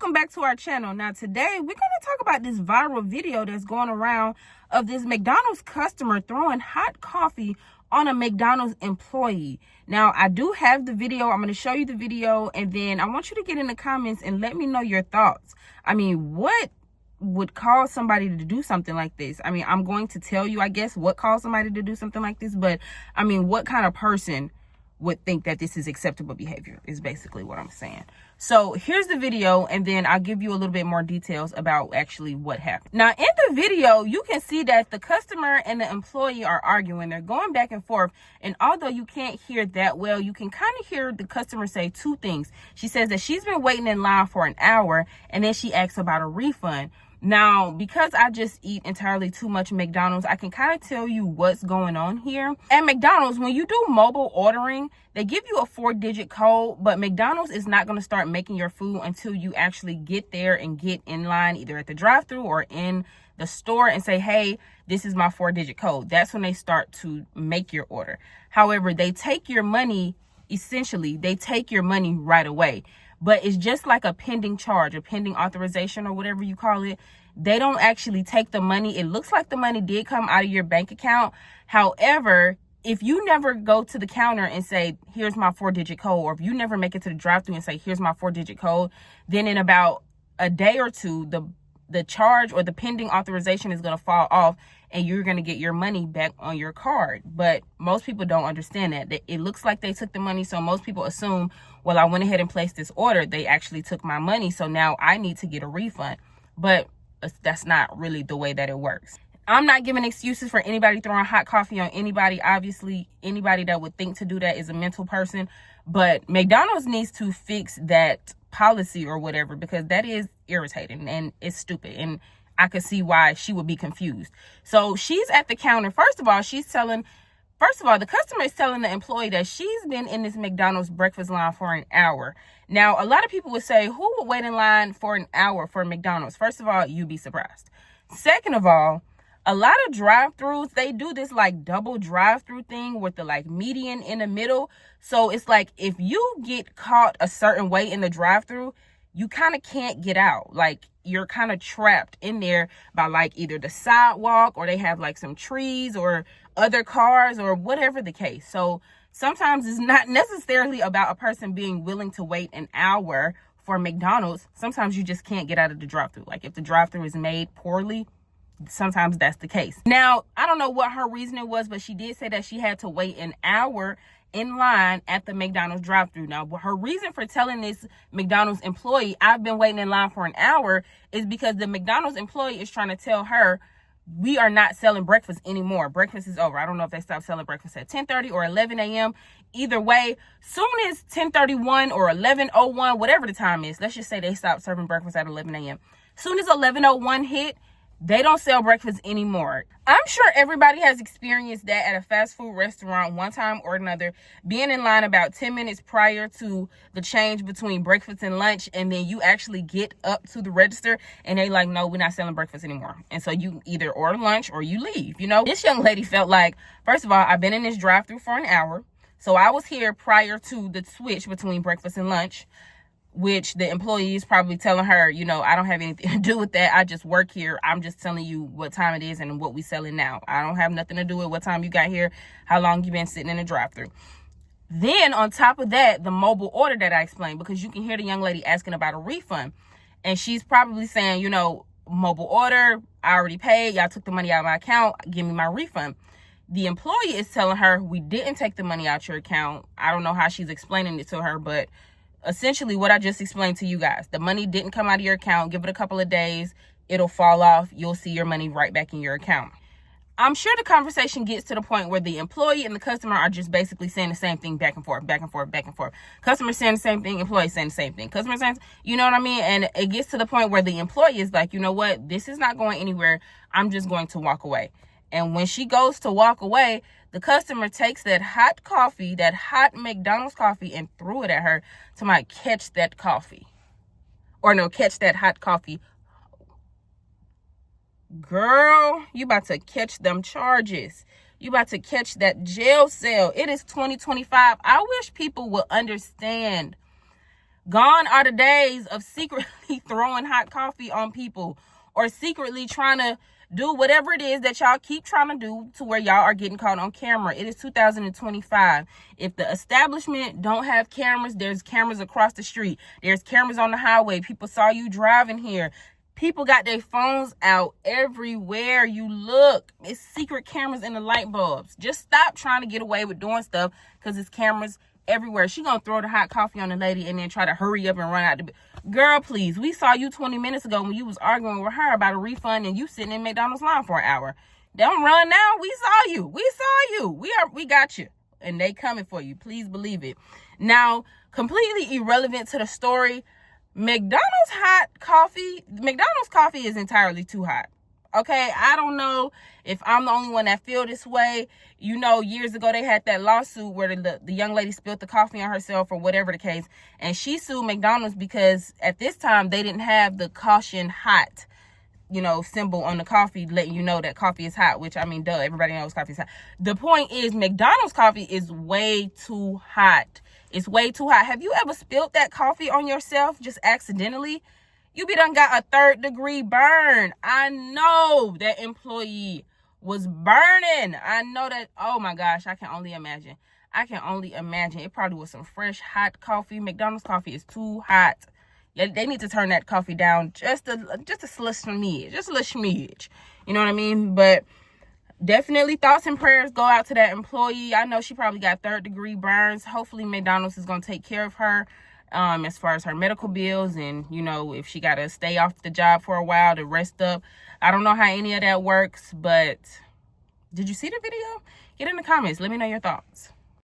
welcome back to our channel. Now today we're going to talk about this viral video that's going around of this McDonald's customer throwing hot coffee on a McDonald's employee. Now I do have the video. I'm going to show you the video, and then I want you to get in the comments and let me know your thoughts. I mean, what would cause somebody to do something like this? I mean, I'm going to tell you, I guess, what caused somebody to do something like this, but I mean, what kind of person would think that this is acceptable behavior is basically what I'm saying. So here's the video, and then I'll give you a little bit more details about actually what happened. Now in the video, you can see that the customer and the employee are arguing. They're going back and forth, and although you can't hear that well, you can kind of hear the customer say two things. She says that she's been waiting in line for an hour, and then she asks about a refund. Now, because I just eat entirely too much McDonald's, I can kind of tell you what's going on here. At McDonald's, when you do mobile ordering, they give you a 4-digit code, but McDonald's is not going to start making your food until you actually get there and get in line, either at the drive-thru or in the store, and say, hey, this is my 4-digit code. That's when they start to make your order. However, they take your money, essentially, they take your money right away. But it's just like a pending charge, a pending authorization, or whatever you call it. They don't actually take the money. It looks like the money did come out of your bank account. However, if you never go to the counter and say, here's my 4-digit code, or if you never make it to the drive-thru and say, here's my 4-digit code, then in about a day or two, the charge or the pending authorization is going to fall off, and you're going to get your money back on your card. But most people don't understand that. It looks like they took the money, so most people assume, well, I went ahead and placed this order. They actually took my money, so now I need to get a refund. But that's not really the way that it works. I'm not giving excuses for anybody throwing hot coffee on anybody. Obviously, anybody that would think to do that is a mental person. But McDonald's needs to fix that policy or whatever, because that is irritating and it's stupid. And I could see why she would be confused. So she's at the counter. First of all, the customer is telling the employee that she's been in this McDonald's breakfast line for an hour. Now, a lot of people would say, who would wait in line for an hour for McDonald's? First of all, you'd be surprised. Second of all, a lot of drive-thrus, they do this like double drive-thru thing with the like median in the middle. So it's like if you get caught a certain way in the drive-thru, you kind of can't get out. Like you're kind of trapped in there by like either the sidewalk, or they have like some trees or other cars or whatever the case. So sometimes it's not necessarily about a person being willing to wait an hour for McDonald's. Sometimes you just can't get out of the drive-thru. Like if the drive-thru is made poorly, sometimes that's the case. Now, I don't know what her reasoning was, but she did say that she had to wait an hour in line at the McDonald's drive-thru. Now, her reason for telling this McDonald's employee, I've been waiting in line for an hour, is because the McDonald's employee is trying to tell her, we are not selling breakfast anymore. Breakfast is over. I don't know if they stopped selling breakfast at 10:30 or 11 a.m. Either way, soon as 10:31 or 11:01, whatever the time is, let's just say they stopped serving breakfast at 11 a.m. Soon as 11:01 hit, they don't sell breakfast anymore. I'm sure everybody has experienced that at a fast food restaurant one time or another, being in line about 10 minutes prior to the change between breakfast and lunch, and then you actually get up to the register and they like, no, we're not selling breakfast anymore. And so you either order lunch or you leave. You know, this young lady felt like, first of all, I've been in this drive-thru for an hour. So I was here prior to the switch between breakfast and lunch, which the employee is probably telling her, you know, I don't have anything to do with that. I just work here. I'm just telling you what time it is and what we selling now. I don't have nothing to do with what time you got here, how long you been sitting in the drive-thru. Then on top of that, the mobile order that I explained, because you can hear the young lady asking about a refund. And she's probably saying, you know, mobile order, I already paid. Y'all took the money out of my account. Give me my refund. The employee is telling her, we didn't take the money out your account. I don't know how she's explaining it to her, but essentially what I just explained to you guys, the money didn't come out of your account. Give it a couple of days, it'll fall off. You'll see your money right back in your account. I'm sure the conversation gets to the point where the employee and the customer are just basically saying the same thing back and forth, back and forth, back and forth. Customer saying the same thing, employee saying the same thing. Customer saying, you know what I mean? And it gets to the point where the employee is like, you know what? This is not going anywhere. I'm just going to walk away. And when she goes to walk away, the customer takes that hot coffee, that hot McDonald's coffee, and threw it at her to might catch that coffee. Or no, catch that hot coffee. Girl, you about to catch them charges. You about to catch that jail cell. It is 2025. I wish people would understand Gone are the days of secretly throwing hot coffee on people or secretly trying to do whatever it is that y'all keep trying to do to where y'all are getting caught on camera. It is 2025. If the establishment don't have cameras, there's cameras across the street. There's cameras on the highway. People saw you driving here. People got their phones out everywhere you look. It's secret cameras in the light bulbs. Just stop trying to get away with doing stuff because it's cameras everywhere. She gonna throw the hot coffee on the lady and then try to hurry up and run out the girl. Please, we saw you 20 minutes ago when you was arguing with her about a refund and you sitting in McDonald's line for an hour. Don't run now. We saw you. We got you, and they coming for you. Please believe it. Now, completely irrelevant to the story, McDonald's coffee is entirely too hot. Okay, I don't know if I'm the only one that feel this way. You know, years ago they had that lawsuit where the young lady spilled the coffee on herself or whatever the case, and she sued McDonald's because at this time they didn't have the caution hot, symbol on the coffee letting you know that coffee is hot, which, I mean, duh, everybody knows coffee is hot. The point is, McDonald's coffee is way too hot. It's way too hot. Have you ever spilled that coffee on yourself just accidentally? You be done got a 3rd-degree burn. I know that employee was burning. I know that. Oh my gosh, I can only imagine. It probably was some fresh hot coffee. McDonald's coffee is too hot. Yeah, they need to turn that coffee down just a little smidge. You know what I mean? But definitely thoughts and prayers go out to that employee. I know she probably got 3rd-degree burns. Hopefully McDonald's is going to take care of her as far as her medical bills, and if she got to stay off the job for a while to rest up. I don't know how any of that works, but did you see the video? Get in the comments. Let me know your thoughts.